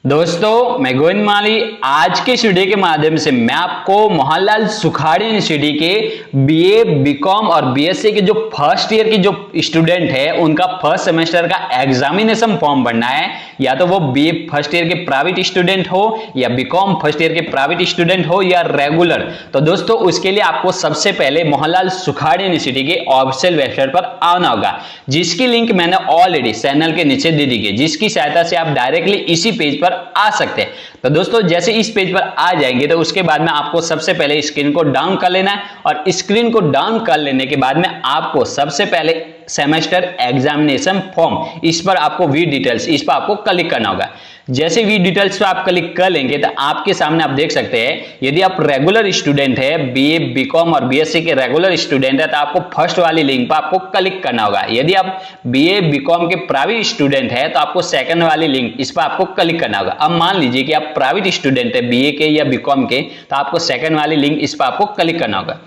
दोस्तों मैं गोविंद माली आज के इस वीडियो के माध्यम से मैं आपको मोहनलाल सुखाड़ी यूनिवर्सिटी के बीए, बीकॉम और बीएससी के जो फर्स्ट ईयर की जो स्टूडेंट है उनका फर्स्ट सेमेस्टर का एग्जामिनेशन फॉर्म भरना है। या तो वो बीए फर्स्ट ईयर के प्राइवेट स्टूडेंट हो या बीकॉम फर्स्ट ईयर के प्राइवेट स्टूडेंट हो या रेगुलर। तो दोस्तों उसके लिए आपको सबसे पहले मोहनलाल सुखाड़ी यूनिवर्सिटी के ऑफिशियल वेबसाइट पर आना होगा, जिसकी लिंक मैंने ऑलरेडी चैनल के नीचे दे दी है, जिसकी सहायता से आप डायरेक्टली इसी पेज पर आ सकते हैं। तो दोस्तों जैसे इस पेज पर आ जाएंगे तो उसके बाद में आपको सबसे पहले स्क्रीन को डाउन कर लेना है और स्क्रीन को डाउन कर लेने के बाद में आपको सबसे पहले सेमेस्टर एग्जामिनेशन फॉर्म, इस पर आपको वी डिटेल्स, इस पर आपको क्लिक करना होगा। जैसे वी डिटेल्स पे आप क्लिक कर लेंगे तो आपके सामने आप देख सकते हैं, यदि आप रेगुलर स्टूडेंट है, बीए, बीकॉम और बीएससी के रेगुलर स्टूडेंट है तो आपको फर्स्ट वाली लिंक पर आपको क्लिक करना होगा। यदि आप बीए, बीकॉम के प्राइवेट स्टूडेंट है तो आपको सेकंड वाली लिंक, इस पर आपको क्लिक करना होगा। अब मान लीजिए कि आप प्राइवेट स्टूडेंट है बीए के या बीकॉम के, तो आपको सेकंड वाली लिंक, इस पर आपको क्लिक करना होगा।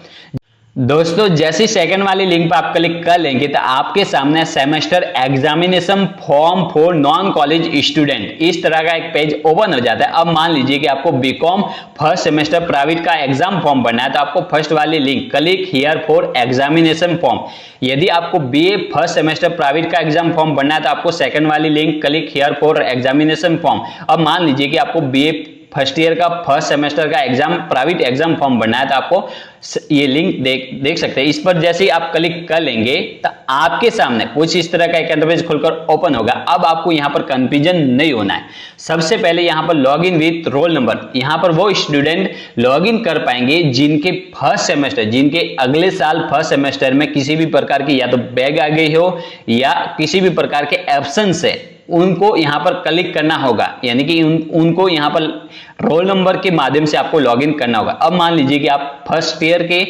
दोस्तों जैसे सेकंड वाली लिंक पर आप क्लिक कर लेंगे तो आपके सामने semester examination form for non college student, इस तरह का एक पेज ओपन हो जाता है। अब मान लीजिए कि आपको बीकॉम फर्स्ट सेमेस्टर प्राइवेट का एग्जाम फॉर्म भरना है तो आपको फर्स्ट वाली link, click here for examination form. यदि आपको बीए फर्स्ट सेमेस्टर प्राइवेट का एग्जाम फॉर्म भरना है तो आपको सेकंड वाली link, click here for examination form. अब मान लीजिए कि आपको बीए फर्स्ट ईयर का फर्स्ट सेमेस्टर का एग्जाम, प्राइवेट एग्जाम फॉर्म भरना है तो आपको ये लिंक देख सकते हैं। इस पर जैसे ही आप क्लिक कर लेंगे तो आपके सामने कुछ इस तरह का एक इंटरफेस खुलकर ओपन होगा। अब आपको यहां पर कंफ्यूजन नहीं होना है। सबसे पहले यहां पर लॉगिन विथ रोल नंबर, यहां पर वो स्टूडेंट लॉगिन कर पाएंगे जिनके फर्स्ट सेमेस्टर, जिनके अगले साल फर्स्ट सेमेस्टर में किसी भी प्रकार की या तो बैग आ गई हो या किसी भी प्रकार के एब्सेंस है, उनको यहां पर क्लिक करना होगा। यानी कि उनको यहां पर रोल नंबर के माध्यम से आपको लॉगिन करना होगा। अब मान लीजिए कि आप फर्स्ट ईयर के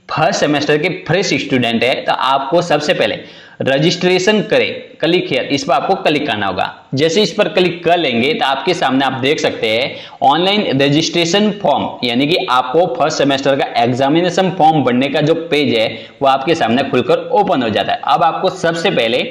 फर्स्ट सेमेस्टर के फ्रेश स्टूडेंट है तो आपको सबसे पहले रजिस्ट्रेशन करें, क्लिक हियर, इस पर आपको क्लिक करना होगा। जैसे इस पर क्लिक कर लेंगे तो आपके सामने आप देख सकते हैं ऑनलाइन रजिस्ट्रेशन फॉर्म, यानी कि आपको फर्स्ट सेमेस्टर का एग्जामिनेशन फॉर्म भरने का जो पेज है वो आपके सामने खुलकर ओपन हो जाता है। अब आपको सबसे पहले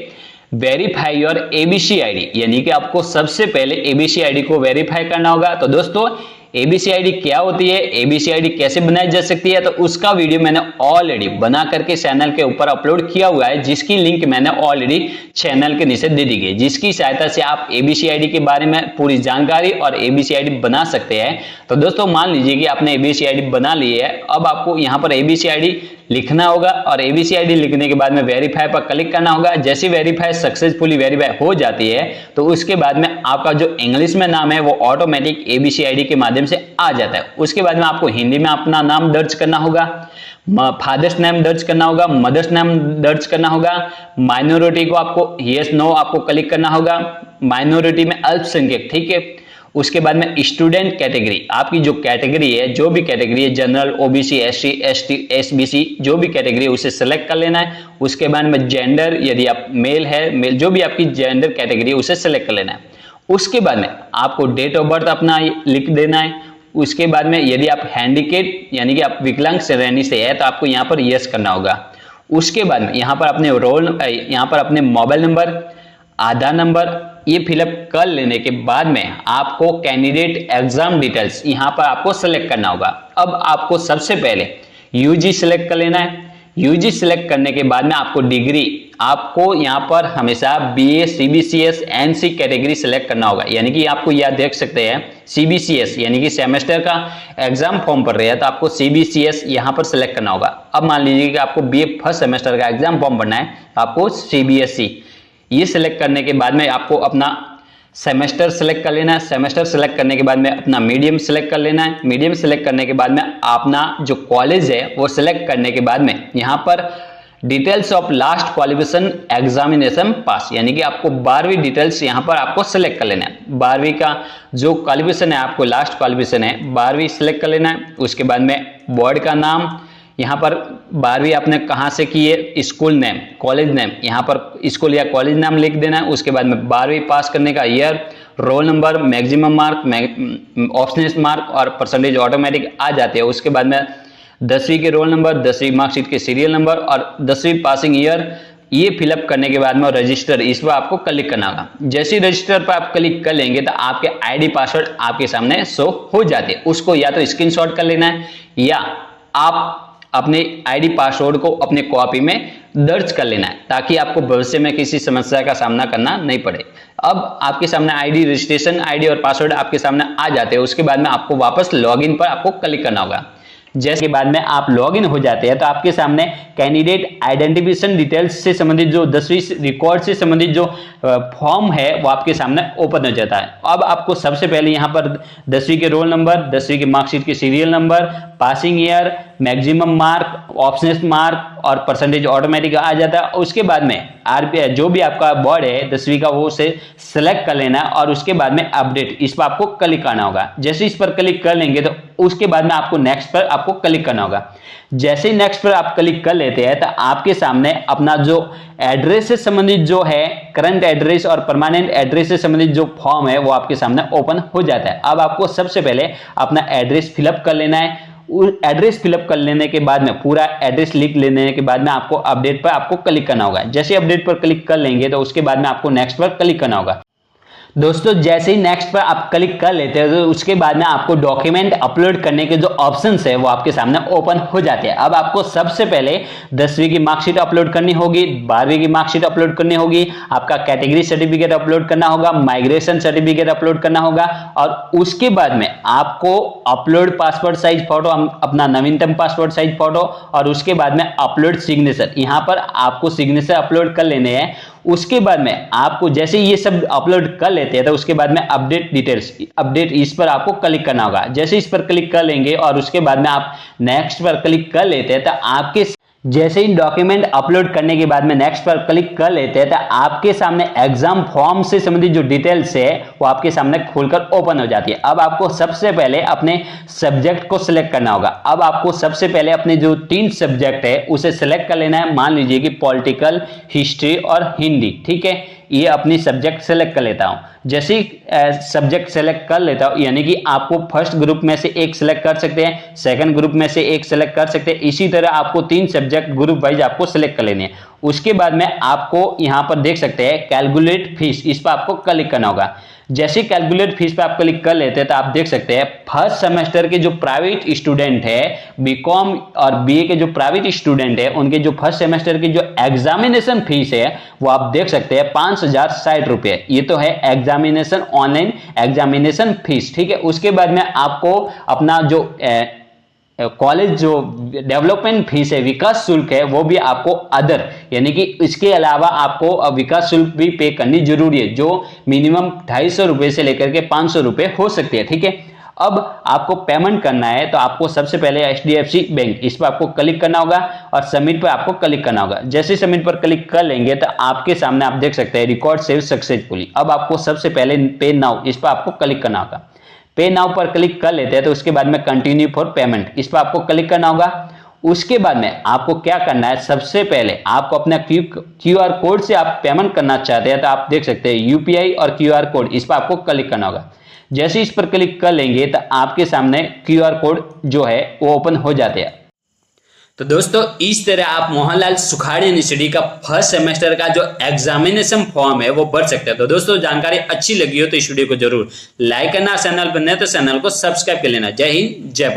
वेरीफाई योर एबीसी आईडी, यानी कि आपको सबसे पहले एबीसी आईडी को वेरीफाई करना होगा। तो दोस्तों एबीसी आईडी क्या होती है, एबीसी आईडी कैसे बनाई जा सकती है, तो उसका वीडियो मैंने ऑलरेडी बना करके चैनल के ऊपर अपलोड किया हुआ है, जिसकी लिंक मैंने ऑलरेडी चैनल के नीचे दे दी गई, जिसकी सहायता से आप एबीसी आईडी के बारे में पूरी जानकारी और एबीसी आईडी बना सकते हैं। तो दोस्तों मान लीजिए कि आपने एबीसी आईडी बना ली है। अब आपको यहाँ पर एबीसी आईडी लिखना होगा और एबीसी आईडी लिखने के बाद में वेरीफाई पर क्लिक करना होगा। जैसे वेरीफाई सक्सेसफुली वेरीफाई हो जाती है तो उसके बाद में आपका जो इंग्लिश में नाम है वो ऑटोमेटिक एबीसी आईडी के माध्यम से आ जाता है। उसके बाद में आपको हिंदी में अपना नाम दर्ज करना होगा, फादर्स नेम दर्ज करना होगा, मदर्स नेम दर्ज करना होगा, माइनॉरिटी को आपको यस नो आपको क्लिक करना होगा, माइनॉरिटी में अल्पसंख्यक, ठीक है। उसके बाद में स्टूडेंट कैटेगरी, आपकी जो कैटेगरी है, जो भी कैटेगरी है, general, OBC, SC, ST, SBC, जो भी कैटेगरी है उसे सेलेक्ट कर लेना है। उसके बाद में जेंडर, यदि आप मेल है, मेल, जो भी आपकी जेंडर कैटेगरी है उसे सेलेक्ट कर लेना है। उसके बाद में आपको डेट ऑफ बर्थ अपना लिख देना है। उसके बाद में यदि आप हैंडीकेप यानी कि आप विकलांग श्रेणी से है तो आपको यहाँ पर यस करना होगा। उसके बाद में यहाँ पर अपने यहाँ पर अपने मोबाइल नंबर, आधार नंबर ये फिलअप कर लेने के बाद में आपको कैंडिडेट एग्जाम डिटेल्स यहाँ पर आपको सेलेक्ट करना होगा। अब आपको सबसे पहले यूजी सेलेक्ट कर लेना है। यूजी सेलेक्ट करने के बाद में आपको डिग्री, आपको यहाँ पर हमेशा BA, CBCS, NC category select करना होगा। यानी कि आपको यह देख सकते हैं सीबीसीएस, यानी कि सेमेस्टर का एग्जाम फॉर्म भर रहे हैं तो आपको सीबीसीएस यहाँ पर सेलेक्ट करना होगा। अब मान लीजिए कि आपको बीए फर्स्ट सेमेस्टर का एग्जाम फॉर्म भरना है, आपको सीबीएसई ये सिलेक्ट करने के बाद में आपको अपना सेमेस्टर सेलेक्ट कर लेना है। सेमेस्टर सेलेक्ट करने के बाद में अपना मीडियम सेलेक्ट कर लेना है। मीडियम सेलेक्ट करने के बाद में अपना जो कॉलेज है वो सिलेक्ट करने के बाद में यहाँ पर details of last qualification examination पास, यानी कि आपको 12वीं डिटेल्स यहाँ पर आपको सेलेक्ट कर लेना है। 12वीं का जो क्वालिफिकेशन है, आपको लास्ट क्वालिफिकेशन है 12वीं सेलेक्ट कर लेना है। उसके बाद में बोर्ड का नाम, यहाँ पर 12वीं आपने कहाँ से की है, स्कूल नेम, कॉलेज नेम, यहाँ पर स्कूल या कॉलेज नाम लिख देना है। उसके बाद में 12वीं पास करने का year, roll number, maximum mark, optional mark और परसेंटेज ऑटोमेटिक आ जाते हैं। उसके बाद में 10वीं के रोल नंबर, 10वीं मार्कशीट के सीरियल नंबर और 10वीं पासिंग ईयर, ये फिलअप करने के बाद में रजिस्टर इस पर आपको क्लिक करना होगा। जैसे ही रजिस्टर पर आप क्लिक कर लेंगे तो आपके आईडी पासवर्ड आपके सामने शो हो जाते हैं। उसको या तो स्क्रीनशॉट कर लेना है या आप अपने आईडी पासवर्ड को अपने कॉपी में दर्ज कर लेना है, ताकि आपको भविष्य में किसी समस्या का सामना करना नहीं पड़े। अब आपके सामने आईडी, रजिस्ट्रेशन आईडी और पासवर्ड आपके सामने आ जाते हैं। उसके बाद में आपको वापस लॉगिन पर आपको क्लिक करना होगा। जैसे बाद में आप लॉगिन हो जाते हैं तो आपके सामने कैंडिडेट आइडेंटिफिकेशन डिटेल्स से संबंधित जो 10वीं रिकॉर्ड से संबंधित जो फॉर्म है वो आपके सामने ओपन हो जाता है। अब आपको सबसे पहले यहाँ पर 10वीं के रोल नंबर, 10वीं की मार्कशीट के serial number, passing year, maximum mark, optional mark और परसेंटेज ऑटोमेटिक आ जाता है। उसके बाद में आरपीआई जो भी आपका बोर्ड है 10वीं का वो से सिलेक्ट कर लेना है और उसके बाद में अपडेट इस पर आपको क्लिक करना होगा। जैसे इस पर क्लिक कर लेंगे तो उसके बाद में आपको नेक्स्ट पर आपको क्लिक करना होगा। जैसे ही नेक्स्ट पर आप क्लिक कर लेते हैं तो आपके सामने अपना जो एड्रेस से संबंधित जो है करंट एड्रेस और परमानेंट एड्रेस से संबंधित जो फॉर्म है वो आपके सामने ओपन हो जाता है। अब आपको सबसे पहले अपना एड्रेस फिलअप कर लेना है। एड्रेस फिलअप कर लेने के बाद में पूरा एड्रेस लिख लेने के बाद में आपको अपडेट पर आपको क्लिक करना होगा। जैसे अपडेट पर क्लिक कर लेंगे तो उसके बाद में आपको नेक्स्ट पर क्लिक करना होगा। दोस्तों जैसे ही नेक्स्ट पर आप क्लिक कर लेते हैं तो उसके बाद में आपको डॉक्यूमेंट अपलोड करने के जो ऑप्शंस है वो आपके सामने ओपन हो जाते हैं। अब आपको सबसे पहले 10वीं की मार्कशीट अपलोड करनी होगी, 12वीं की मार्कशीट अपलोड करनी होगी, आपका कैटेगरी सर्टिफिकेट अपलोड करना होगा, माइग्रेशन सर्टिफिकेट अपलोड करना होगा और उसके बाद में आपको अपलोड पासपोर्ट साइज फोटो, अपना नवीनतम पासपोर्ट साइज फोटो और उसके बाद में अपलोड सिग्नेचर, यहाँ पर आपको सिग्नेचर अपलोड कर लेने हैं। उसके बाद में आपको जैसे ये सब अपलोड कर लेते हैं तो उसके बाद में अपडेट डिटेल्स, अपडेट इस पर आपको क्लिक करना होगा। जैसे इस पर क्लिक कर लेंगे और उसके बाद में आप नेक्स्ट पर क्लिक कर लेते हैं तो आपके जैसे ही डॉक्यूमेंट अपलोड करने के बाद में नेक्स्ट पर क्लिक कर लेते हैं तो आपके सामने एग्जाम फॉर्म से संबंधित जो डिटेल्स है वो आपके सामने खोलकर ओपन हो जाती है। अब आपको सबसे पहले अपने सब्जेक्ट को सिलेक्ट करना होगा। अब आपको सबसे पहले अपने जो 3 सब्जेक्ट है उसे सिलेक्ट कर लेना है। मान लीजिए कि पॉलिटिकल, हिस्ट्री और हिंदी, ठीक है, ये अपनी सब्जेक्ट सेलेक्ट कर लेता हूं। जैसे ही सब्जेक्ट सेलेक्ट कर लेता हूं यानी कि आपको फर्स्ट ग्रुप में से एक सिलेक्ट कर सकते हैं, सेकंड ग्रुप में से एक सिलेक्ट कर सकते हैं। इसी तरह आपको 3 सब्जेक्ट ग्रुप वाइज आपको सिलेक्ट कर लेने हैं। उसके बाद में आपको यहां पर देख सकते हैं कैलकुलेट फीस, इस पर आपको क्लिक करना होगा। जैसे कैलकुलेट फीस पे आप क्लिक कर लेते हैं तो आप देख सकते हैं फर्स्ट सेमेस्टर के जो प्राइवेट स्टूडेंट है, बीकॉम और बीए के जो प्राइवेट स्टूडेंट है, उनके जो फर्स्ट सेमेस्टर की जो एग्जामिनेशन फीस है वो आप देख सकते हैं 5060 रुपए। ये तो है एग्जामिनेशन, ऑनलाइन एग्जामिनेशन फीस, ठीक है। उसके बाद में आपको अपना जो कॉलेज जो डेवलपमेंट फीस है, विकास शुल्क है, वो भी आपको अदर यानी कि इसके अलावा आपको विकास शुल्क भी पे करनी जरूरी है, जो मिनिमम 250 रुपए से लेकर के 500 रुपए हो सकते हैं, ठीक है। अब आपको पेमेंट करना है तो आपको सबसे पहले HDFC बैंक, इस पर आपको क्लिक करना होगा और सबमिट पर आपको क्लिक करना होगा। जैसे सबमिट पर क्लिक कर लेंगे तो आपके सामने आप देख सकते हैं रिकॉर्ड सेव सक्सेसफुली। अब आपको सबसे पहले पे नाउ, इस पर आपको क्लिक करना होगा। पे नाउ पर क्लिक कर लेते हैं तो उसके बाद में कंटिन्यू फॉर पेमेंट, इस पर आपको क्लिक करना होगा। उसके बाद में आपको क्या करना है, सबसे पहले आपको अपना QR कोड से आप पेमेंट करना चाहते हैं तो आप देख सकते हैं UPI और QR कोड, इस पर आपको क्लिक करना होगा। जैसे इस पर क्लिक कर लेंगे तो आपके सामने QR कोड जो है वो ओपन हो जाते हैं। तो दोस्तों इस तरह आप मोहनलाल सुखाड़िया यूनिवर्सिटी का फर्स्ट सेमेस्टर का जो एग्जामिनेशन फॉर्म है वो भर सकते हैं। तो दोस्तों जानकारी अच्छी लगी हो तो इस वीडियो को जरूर लाइक करना, चैनल पर नए तो चैनल को सब्सक्राइब कर लेना। जय हिंद, जय भारत।